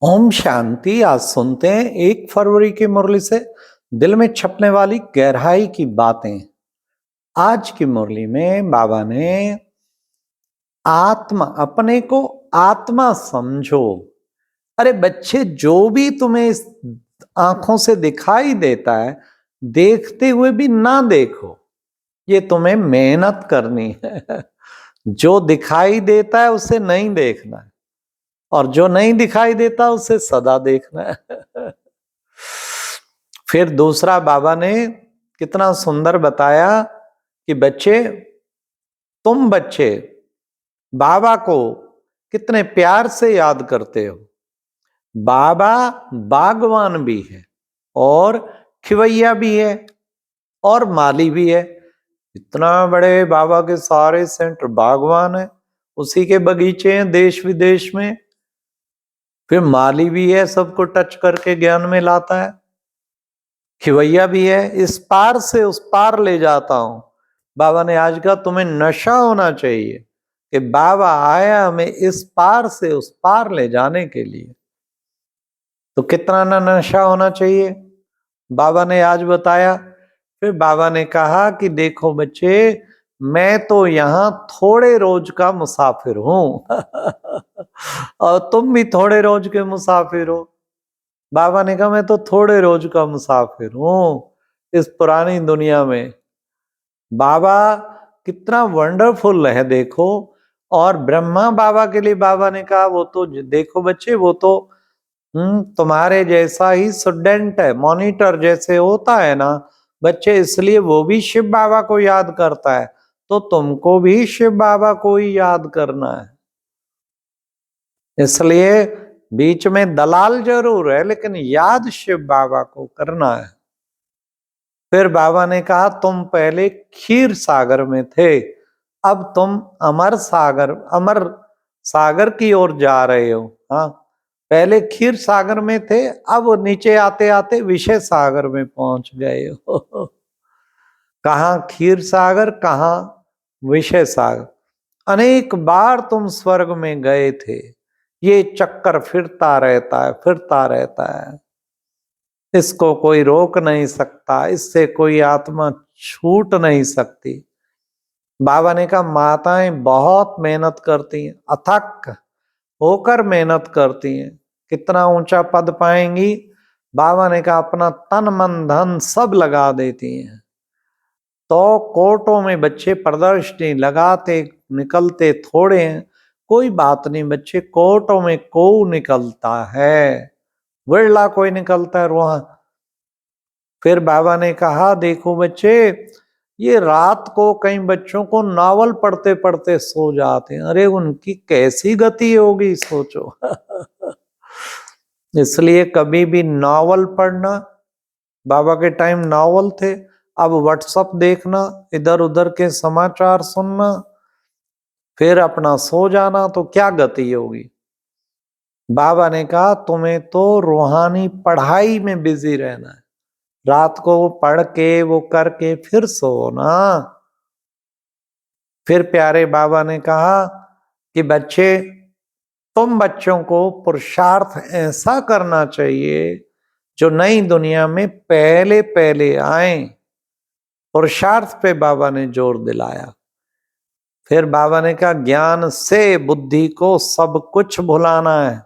ओम शांति। आज सुनते हैं 1 फरवरी की मुरली से दिल में छपने वाली गहराई की बातें। आज की मुरली में बाबा ने अपने को आत्मा समझो। अरे बच्चे, जो भी तुम्हें इस आंखों से दिखाई देता है, देखते हुए भी ना देखो। ये तुम्हें मेहनत करनी है। जो दिखाई देता है उसे नहीं देखना है, और जो नहीं दिखाई देता उसे सदा देखना है। फिर दूसरा बाबा ने कितना सुंदर बताया कि तुम बच्चे बाबा को कितने प्यार से याद करते हो। बाबा बागवान भी है, और खिवैया भी है, और माली भी है। इतना बड़े बाबा के सारे सेंटर बागवान है, उसी के बगीचे हैं देश विदेश में। फिर माली भी है, सबको टच करके ज्ञान में लाता है। खिवैया भी है, इस पार से उस पार ले जाता हूं। बाबा ने आज कहा तुम्हें नशा होना चाहिए कि बाबा आया हमें इस पार से उस पार ले जाने के लिए। तो कितना ना नशा होना चाहिए, बाबा ने आज बताया। फिर बाबा ने कहा कि देखो बच्चे, मैं तो यहाँ थोड़े रोज का मुसाफिर हूं। और तुम भी थोड़े रोज के मुसाफिर हो। बाबा ने कहा मैं तो थोड़े रोज का मुसाफिर हूं इस पुरानी दुनिया में। बाबा कितना वंडरफुल है देखो। और ब्रह्मा बाबा के लिए बाबा ने कहा वो तो देखो बच्चे, वो तो तुम्हारे जैसा ही स्टूडेंट है, मॉनिटर जैसे होता है ना बच्चे, इसलिए वो भी शिव बाबा को याद करता है। तो तुमको भी शिव बाबा को ही याद करना है। इसलिए बीच में दलाल जरूर है, लेकिन याद शिव बाबा को करना है। फिर बाबा ने कहा तुम पहले क्षीर सागर में थे, अब तुम अमर सागर की ओर जा रहे हो। हाँ, पहले क्षीर सागर में थे, अब नीचे आते आते विषय सागर में पहुंच गए हो। कहाँ क्षीर सागर, कहाँ विषय सागर। अनेक बार तुम स्वर्ग में गए थे। ये चक्कर फिरता रहता है। इसको कोई रोक नहीं सकता, इससे कोई आत्मा छूट नहीं सकती। बाबा ने कहा माताएं बहुत मेहनत करती हैं, अथक होकर मेहनत करती हैं। कितना ऊंचा पद पाएंगी। बाबा ने कहा अपना तन मन धन सब लगा देती हैं। तो कोर्टों में बच्चे प्रदर्शनी लगाते निकलते थोड़े हैं, कोई बात नहीं बच्चे, कोर्टों में को निकलता है, बिरला कोई निकलता है वहां। फिर बाबा ने कहा देखो बच्चे, ये रात को कई बच्चों को नावल पढ़ते पढ़ते सो जाते हैं। अरे उनकी कैसी गति होगी सोचो। इसलिए कभी भी नावल पढ़ना, बाबा के टाइम नावल थे, अब व्हाट्सएप देखना, इधर उधर के समाचार सुनना, फिर अपना सो जाना, तो क्या गति होगी। बाबा ने कहा तुम्हें तो रूहानी पढ़ाई में बिजी रहना है, रात को वो पढ़ के वो करके फिर सोना। फिर प्यारे बाबा ने कहा कि बच्चे, तुम बच्चों को पुरुषार्थ ऐसा करना चाहिए जो नई दुनिया में पहले पहले आए। पुरुषार्थ पे बाबा ने जोर दिलाया। फिर बाबा ने कहा ज्ञान से बुद्धि को सब कुछ भुलाना है।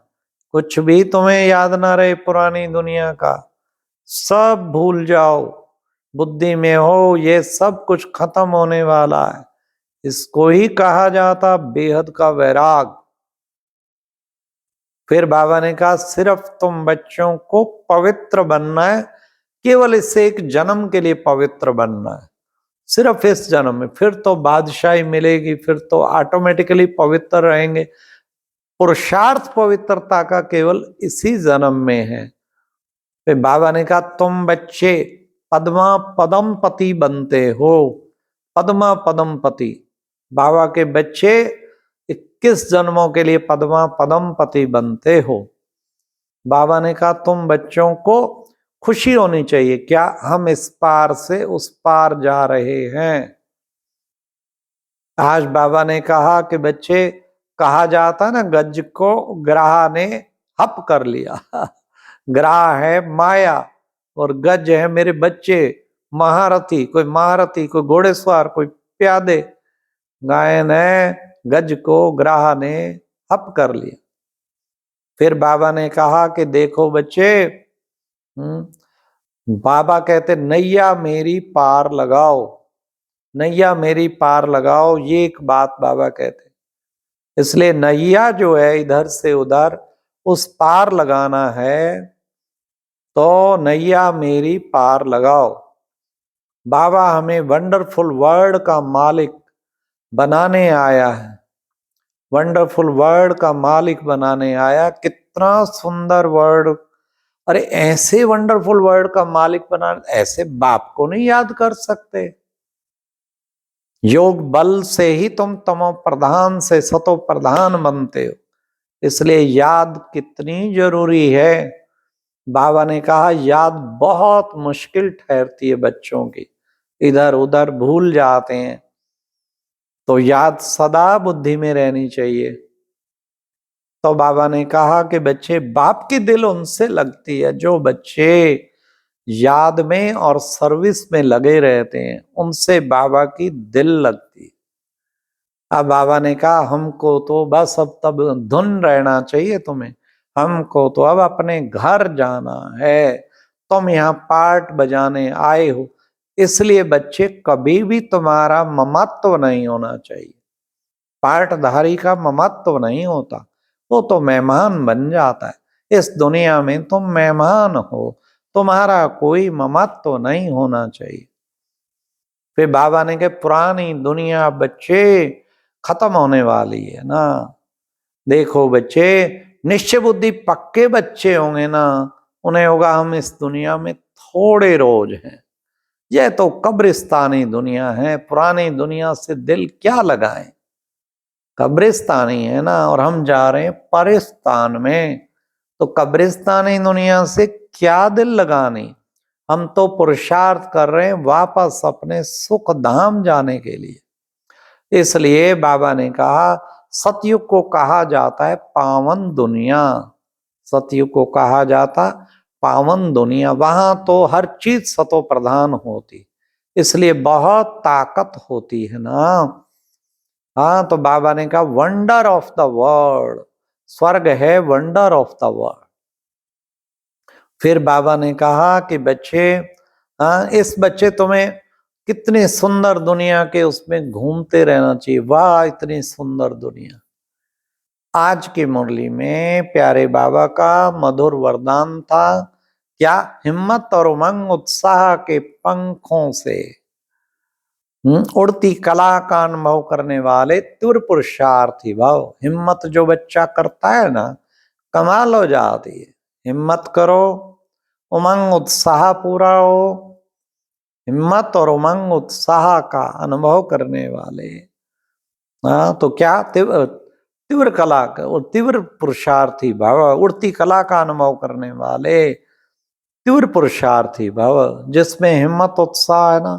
कुछ भी तुम्हें याद ना रहे पुरानी दुनिया का, सब भूल जाओ। बुद्धि में हो ये सब कुछ खत्म होने वाला है। इसको ही कहा जाता बेहद का वैराग। फिर बाबा ने कहा सिर्फ तुम बच्चों को पवित्र बनना है, केवल इससे एक जन्म के लिए पवित्र बनना है, सिर्फ इस जन्म में। फिर तो बादशाही मिलेगी, फिर तो ऑटोमेटिकली पवित्र रहेंगे। पुरुषार्थ पवित्रता का केवल इसी जन्म में है। फिर बाबा ने कहा तुम बच्चे पद्मा पदम पति बनते हो। पद्मा पदम पति, बाबा के बच्चे 21 जन्मों के लिए पद्मा पदम पति बनते हो। बाबा ने कहा तुम बच्चों को खुशी होनी चाहिए, क्या हम इस पार से उस पार जा रहे हैं। आज बाबा ने कहा कि बच्चे, कहा जाता ना गज को ग्राह ने हप कर लिया। ग्राह है माया और गज है मेरे बच्चे महारथी, कोई महारथी, कोई घोड़ेसवार, कोई प्यादे। गायन है गज को ग्राह ने हप कर लिया। फिर बाबा ने कहा कि देखो बच्चे, बाबा कहते नैया मेरी पार लगाओ, नैया मेरी पार लगाओ, ये एक बात बाबा कहते। इसलिए नैया जो है इधर से उधर उस पार लगाना है, तो नैया मेरी पार लगाओ। बाबा हमें वंडरफुल वर्ल्ड का मालिक बनाने आया है, वंडरफुल वर्ल्ड का मालिक बनाने आया। कितना सुंदर वर्ल्ड! अरे ऐसे वंडरफुल वर्ल्ड का मालिक बना, ऐसे बाप को नहीं याद कर सकते? योग बल से ही तुम तमो प्रधान से सतो प्रधान बनते हो, इसलिए याद कितनी जरूरी है। बाबा ने कहा याद बहुत मुश्किल ठहरती है बच्चों की, इधर उधर भूल जाते हैं, तो याद सदा बुद्धि में रहनी चाहिए। तो बाबा ने कहा कि बच्चे, बाप की दिल उनसे लगती है जो बच्चे याद में और सर्विस में लगे रहते हैं, उनसे बाबा की दिल लगती है। अब बाबा ने कहा हमको तो बस अब तब धुन रहना चाहिए तुम्हें, हमको तो अब अपने घर जाना है, तुम यहाँ पार्ट बजाने आए हो, इसलिए बच्चे कभी भी तुम्हारा ममत्व नहीं होना चाहिए। पार्टधारी का ममत्व नहीं होता, वो तो मेहमान बन जाता है। इस दुनिया में तुम मेहमान हो, तुम्हारा कोई ममत्व नहीं होना चाहिए। फिर बाबा ने कहा पुरानी दुनिया बच्चे खत्म होने वाली है ना। देखो बच्चे, निश्चय बुद्धि पक्के बच्चे होंगे ना, उन्हें होगा हम इस दुनिया में थोड़े रोज हैं, यह तो कब्रिस्तानी दुनिया है, पुरानी दुनिया से दिल क्या लगाएं, कब्रिस्तानी है ना, और हम जा रहे हैं परिस्तान में, तो कब्रिस्तानी दुनिया से क्या दिल लगानी। हम तो पुरुषार्थ कर रहे हैं वापस अपने सुख धाम जाने के लिए। इसलिए बाबा ने कहा सतयुग को कहा जाता है पावन दुनिया, सतयुग को कहा जाता पावन दुनिया, वहां तो हर चीज सतो प्रधान होती, इसलिए बहुत ताकत होती है ना। हाँ, तो बाबा ने कहा वंडर ऑफ द वर्ल्ड, स्वर्ग है वंडर ऑफ द वर्ल्ड। फिर बाबा ने कहा कि बच्चे, हाँ इस बच्चे तुम्हें कितनी सुंदर दुनिया के उसमें घूमते रहना चाहिए, वाह इतनी सुंदर दुनिया। आज की मुरली में प्यारे बाबा का मधुर वरदान था क्या, हिम्मत और उमंग उत्साह के पंखों से उड़ती कला का अनुभव करने वाले तीव्र पुरुषार्थी भाव। हिम्मत जो बच्चा करता है ना, कमाल हो जाती है। हिम्मत करो, उमंग उत्साह पूरा हो, हिम्मत और उमंग उत्साह का अनुभव करने वाले, हाँ तो क्या तीव्र कला का और तीव्र पुरुषार्थी भाव, उड़ती कला का अनुभव करने वाले तीव्र पुरुषार्थी भाव, जिसमें हिम्मत उत्साह है ना,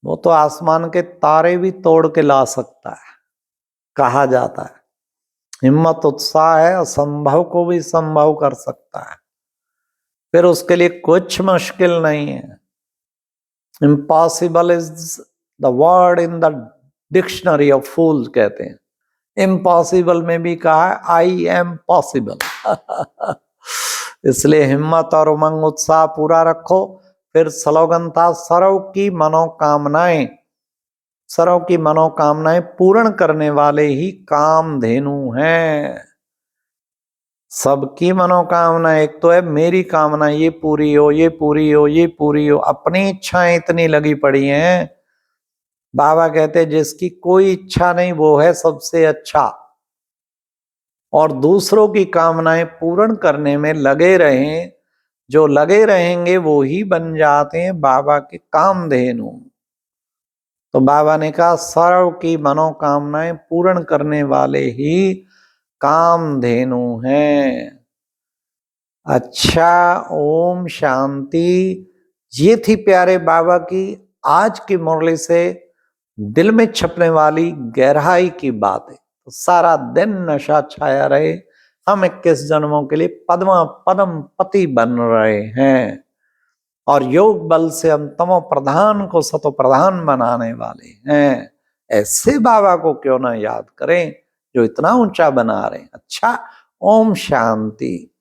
वो तो आसमान के तारे भी तोड़ के ला सकता है, कहा जाता है। हिम्मत उत्साह है, असंभव को भी संभव कर सकता है, फिर उसके लिए कुछ मुश्किल नहीं है। Impossible is the word in the dictionary of fools कहते हैं। इम्पॉसिबल में भी कहा है आई एम पॉसिबल। इसलिए हिम्मत और उमंग उत्साह पूरा रखो। फिर स्लोगन था सर्व की मनोकामनाएं, सर्व की मनोकामनाएं पूर्ण करने वाले ही कामधेनु हैं। सबकी मनोकामना, एक तो है मेरी कामना ये पूरी हो, ये पूरी हो, ये पूरी हो, अपनी इच्छाएं इतनी लगी पड़ी हैं। बाबा कहते जिसकी कोई इच्छा नहीं वो है सबसे अच्छा, और दूसरों की कामनाएं पूर्ण करने में लगे रहें, जो लगे रहेंगे वो ही बन जाते हैं बाबा के कामधेनु। तो बाबा ने कहा सर्व की मनोकामनाएं पूर्ण करने वाले ही कामधेनु हैं। अच्छा, ओम शांति। ये थी प्यारे बाबा की आज की मुरली से दिल में छपने वाली गहराई की बात है। तो सारा दिन नशा छाया रहे, हम 21 जन्मों के लिए परम पति बन रहे हैं और योग बल से हम तमो प्रधान को सतो प्रधान बनाने वाले हैं। ऐसे बाबा को क्यों ना याद करें जो इतना ऊंचा बना रहे हैं। अच्छा, ओम शांति।